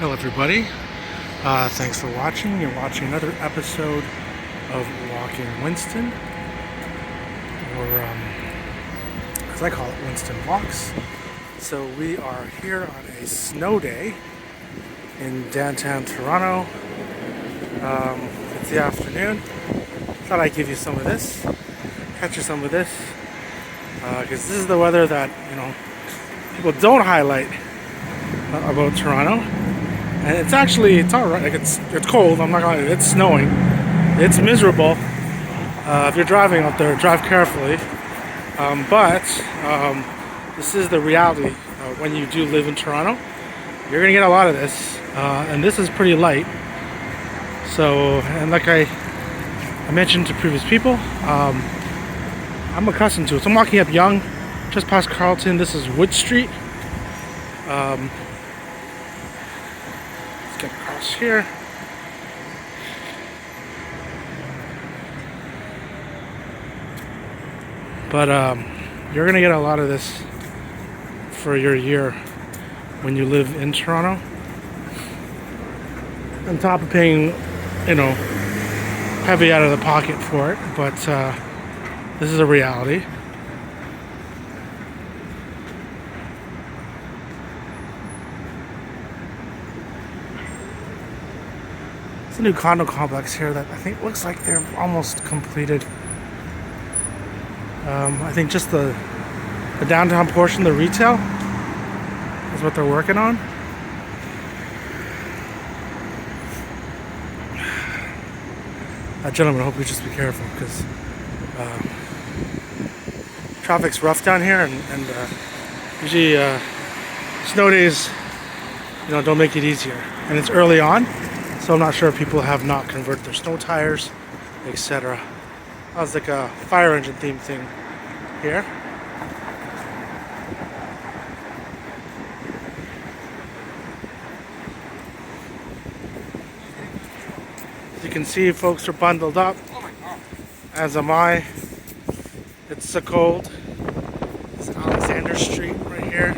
Hello everybody, thanks for watching. You're watching another episode of Walking Winston, or as I call it, Winston Walks. So we are here on a snow day in downtown Toronto. It's the afternoon. Thought I'd give you some of this, catch you some of this, because this is the weather that people don't highlight about Toronto. And it's all right. Like it's cold. I'm not gonna. It's snowing. It's miserable. If you're driving out there, drive carefully. But this is the reality. When you do live in Toronto, you're gonna get a lot of this, and this is pretty light. So, and like I mentioned to previous people, I'm accustomed to it. So I'm walking up Yonge, just past Carlton. This is Wood Street. Get across here. But you're gonna get a lot of this for your year when you live in Toronto. On top of paying, heavy out of the pocket for it, but this is a reality. It's a new condo complex here that I think looks like they're almost completed. I think just the downtown portion, the retail, is what they're working on. Gentlemen, I hope you just be careful because traffic's rough down here, and usually snow days, don't make it easier. And it's early on. So I'm not sure if people have not converted their snow tires, etc. That was like a fire engine theme thing here. As you can see, folks are bundled up, as am I. It's so cold. It's Alexander Street right here.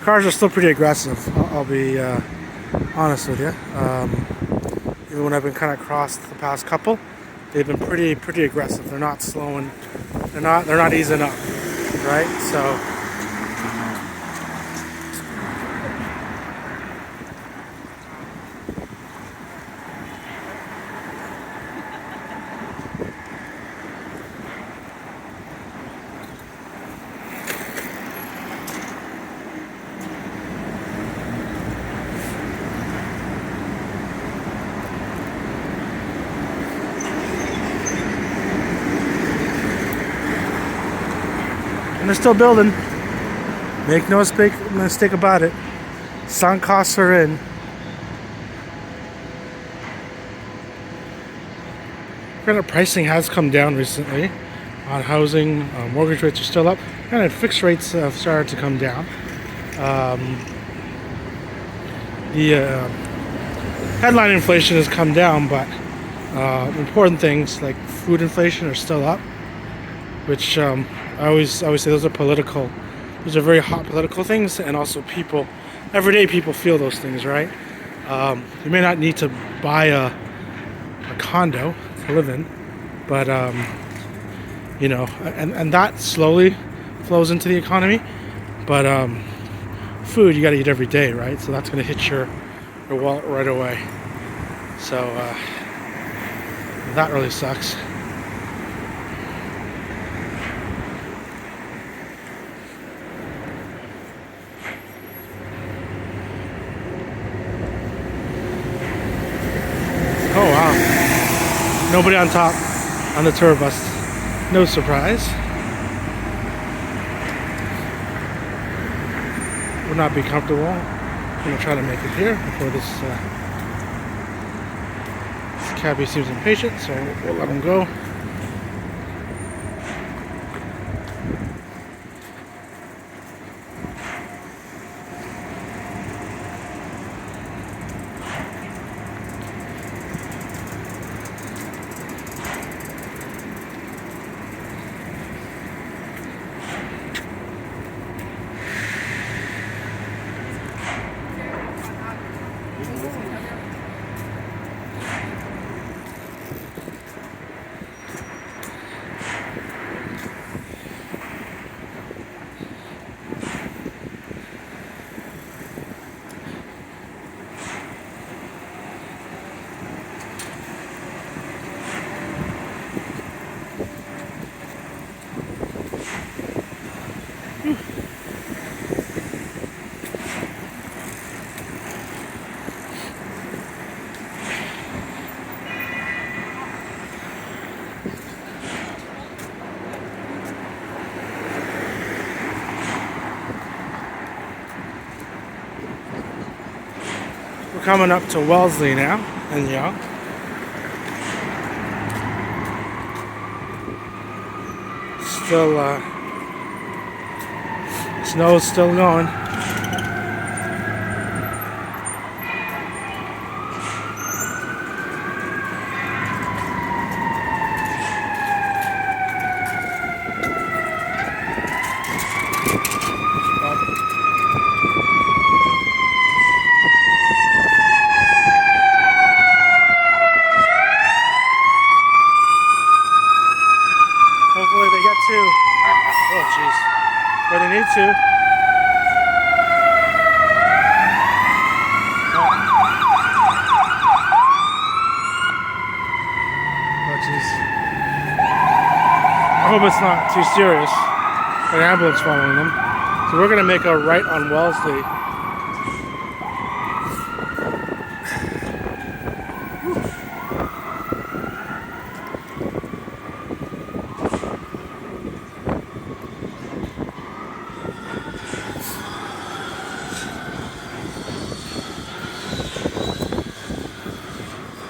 Cars are still pretty aggressive, I'll be honest with you. Even when I've been kind of across the past couple, they've been pretty aggressive. They're not slowing, they're not easing up, right? So and they're still building. Make no mistake about it. Sunk costs are in. Granted, pricing has come down recently on housing. Mortgage rates are still up. And fixed rates have started to come down. The headline inflation has come down, but important things like food inflation are still up, which I always say those are political. Those are very hot political things, and also everyday people feel those things, right? You may not need to buy a condo to live in, but and that slowly flows into the economy. But food, you got to eat every day, right? So that's going to hit your wallet right away. So that really sucks. Oh wow, nobody on top on the tour bus. No surprise. Would not be comfortable. I'm gonna try to make it here before this cabbie seems impatient, so we'll let him go. We're coming up to Wellsley now, and Yonge. Still, snow's still going. Hopefully they get to, oh jeez, where they need to. Oh jeez. I hope it's not too serious. An ambulance following them. So we're gonna make a right on Wellsley.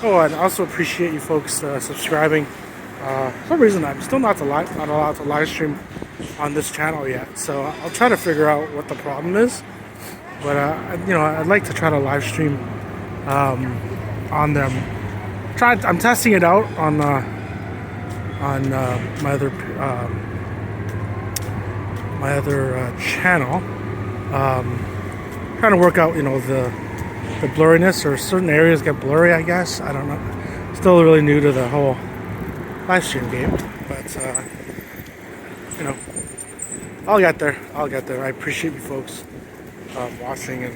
Oh, and I also appreciate you folks subscribing. For some reason, I'm still not allowed to live stream on this channel yet, so I'll try to figure out what the problem is. But you know, I'd like to try to live stream on them. I'm testing it out on my other channel. Trying to work out, you know, the blurriness, or certain areas get blurry, I guess. I don't know. Still really new to the whole live stream game, but you know, I'll get there. I appreciate you folks watching and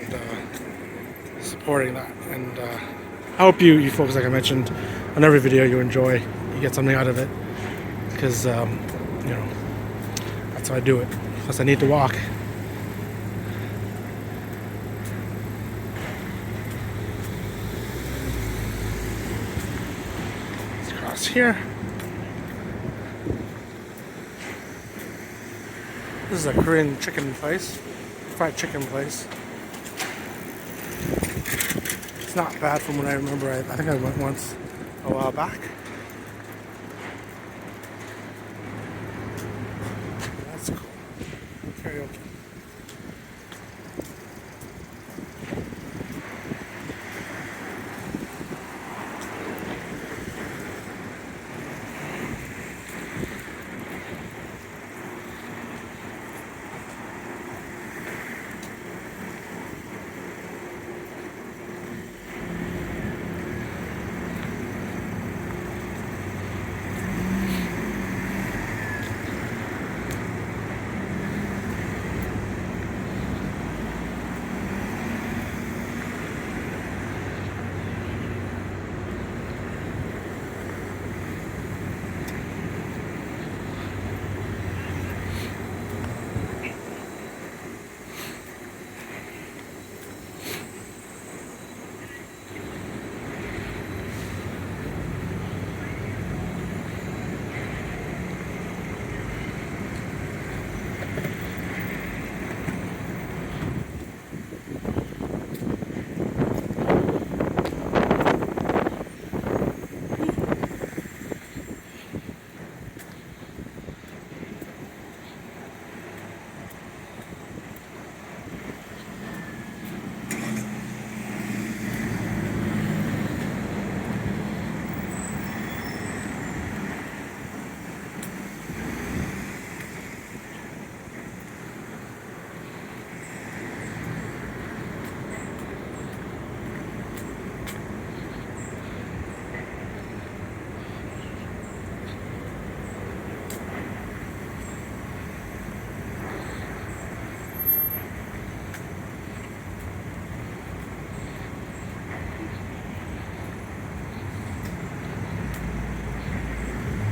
supporting that, and I hope you folks, like I mentioned on every video, you enjoy, you get something out of it, because you know, that's how I do it. Plus I need to walk. Here, this is a Korean chicken place, fried chicken place. It's not bad from what I remember. I think I went once a while back. That's cool. Karaoke.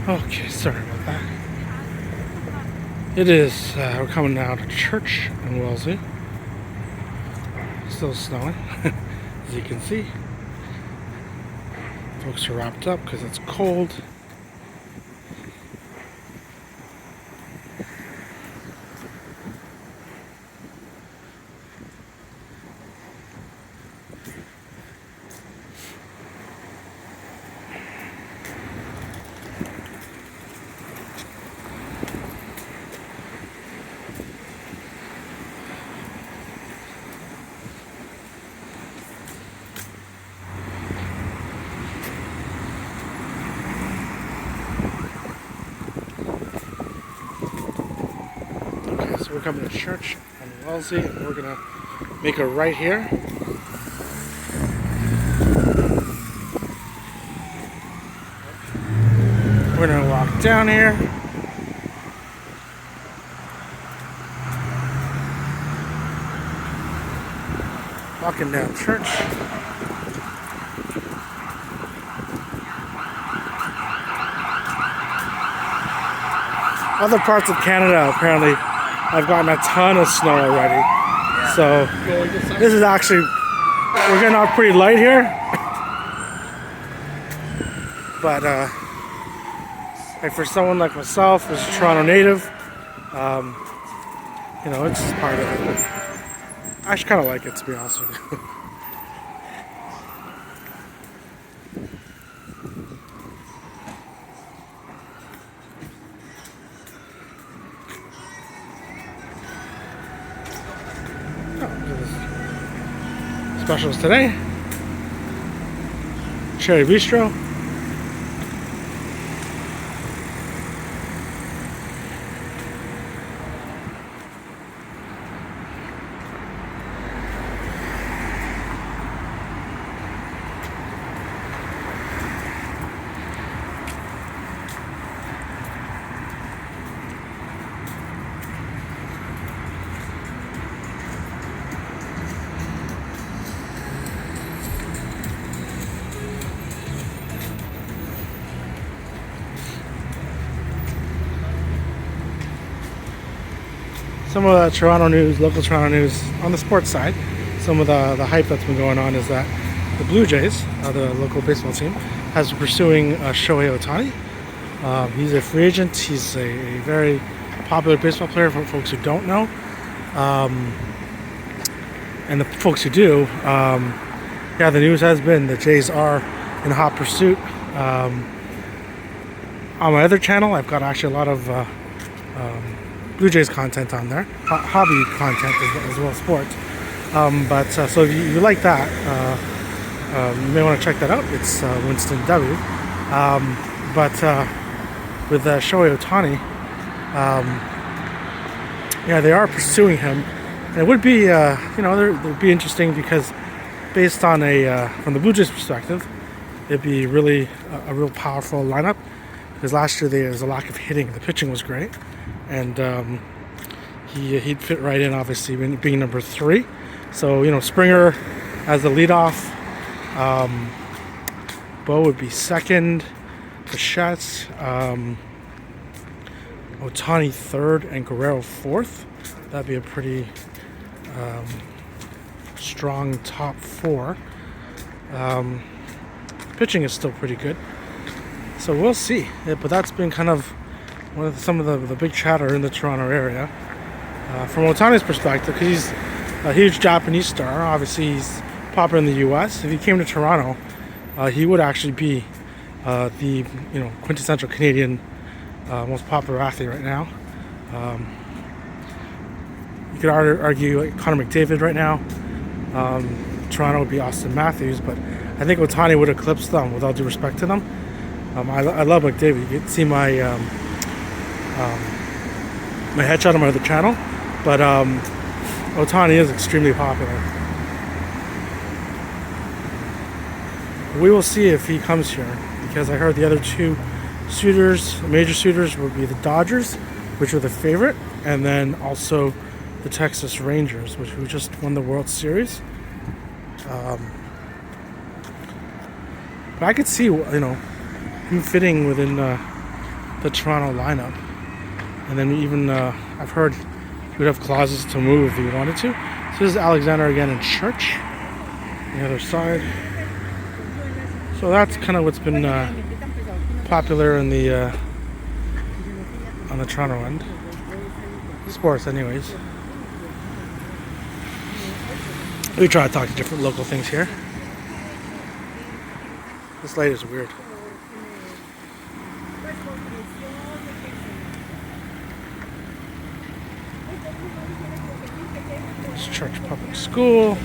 Okay, sorry about that. It is, we're coming now to church in Wellsley. Still snowing, as you can see. Folks are wrapped up because it's cold. So we're coming to church in Wellsley, and we're gonna make a right here. We're gonna walk down here. Walking down church. Other parts of Canada apparently I've gotten a ton of snow already. So this is actually, we're getting out pretty light here. But like for someone like myself who's a Toronto native, you know, it's part of it. I actually kind of like it, to be honest with you. Specials today. Cherry Bistro. Some of the Toronto news, local Toronto news on the sports side, some of the hype that's been going on is that the Blue Jays, the local baseball team, has been pursuing Shohei Ohtani. He's a free agent. He's a very popular baseball player for folks who don't know. And the folks who do, yeah, the news has been the Jays are in hot pursuit. On my other channel, I've got actually a lot of Blue Jays content on there, hobby content as well as sports. So if you like that, you may want to check that out. It's Winston W. With Shohei Ohtani, yeah, they are pursuing him. And it would be, you know, it would be interesting because based on from the Blue Jays perspective, it'd be really a real powerful lineup. Because last year there was a lack of hitting. The pitching was great. And he'd fit right in, obviously, being number 3. So, you know, Springer as the leadoff. Bo would be second. Bichette. Ohtani third and Guerrero fourth. That'd be a pretty strong top 4. Pitching is still pretty good. So we'll see. Yeah, but that's been kind of some of the big chatter in the Toronto area. From Ohtani's perspective, because he's a huge Japanese star, obviously he's popular in the U.S. If he came to Toronto, he would actually be the quintessential Canadian most popular athlete right now. You could argue like Connor McDavid right now. Toronto would be Austin Matthews, but I think Ohtani would eclipse them, with all due respect to them. I love McDavid. You can see my my headshot on my other channel, but Ohtani is extremely popular. We will see if he comes here, because I heard the other 2 major suitors would be the Dodgers, which are the favorite, and then also the Texas Rangers, who just won the World Series. But I could see, him fitting within the Toronto lineup, and then even I've heard you would have clauses to move if you wanted to. So this is Alexander again in Church, the other side. So that's kind of what's been popular in the on the Toronto end. Sports, anyways. We try to talk to different local things here. This light is weird. It's Church Public School.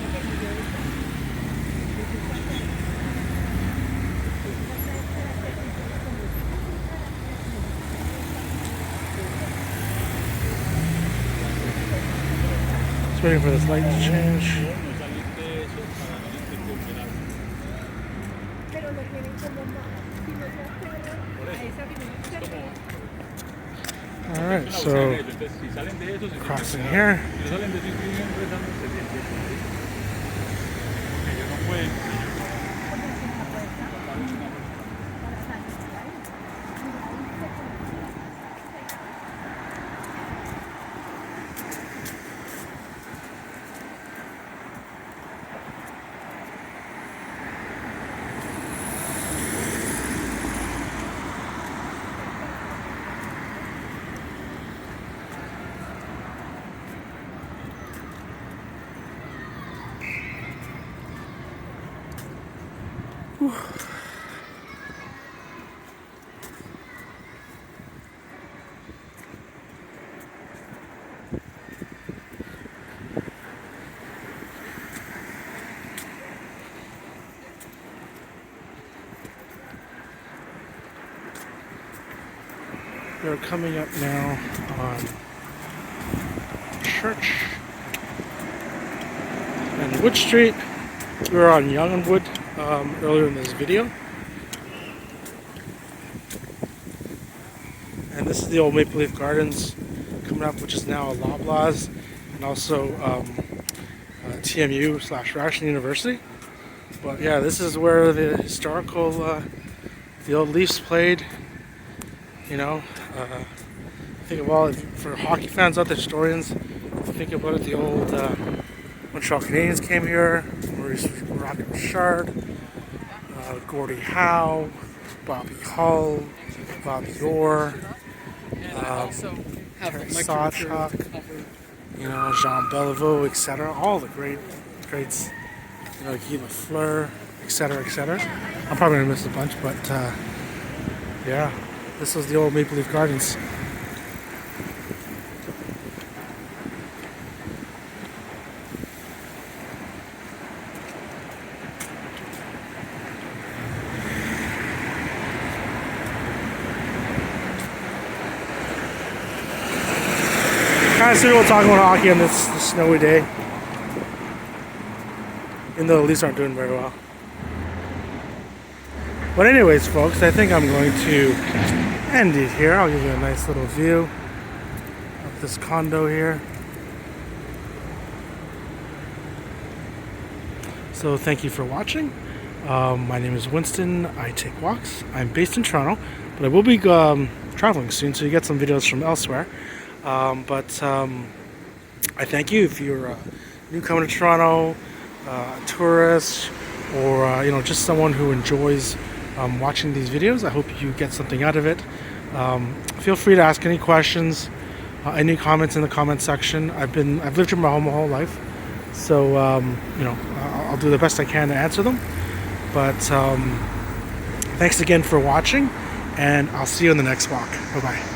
Just waiting for this light to change. Alright, so crossing here. We're coming up now on Church and Wood Street. We were on Yonge and Wood earlier in this video. And this is the old Maple Leaf Gardens coming up, which is now a Loblaws, and also TMU / Rashton University. But yeah, this is where the historical, the old Leafs played. You know, think of all, for hockey fans out there, historians, think about it, the old Montreal Canadiens came here, Maurice Rocket Richard, Gordie Howe, Bobby Hull, Bobby Orr, Terry Sawchuk, you know, Jean Beliveau, etc. All the greats, you know, Guy Lafleur, etc., etc. I'm probably gonna miss a bunch, but yeah, this was the old Maple Leaf Gardens. Kind of suitable talking about hockey on this snowy day, even though the Leafs aren't doing very well. But anyways, folks, I think I'm going to end it here. I'll give you a nice little view of this condo here. So thank you for watching. My name is Winston. I take walks. I'm based in Toronto, but I will be traveling soon, so you get some videos from elsewhere. But I thank you if you're a newcomer to Toronto, a tourist, or you know, just someone who enjoys watching these videos. I hope you get something out of it. Feel free to ask any questions, any comments in the comment section. I've lived here my whole life, so you know, I'll do the best I can to answer them. But thanks again for watching, and I'll see you in the next walk. Bye bye.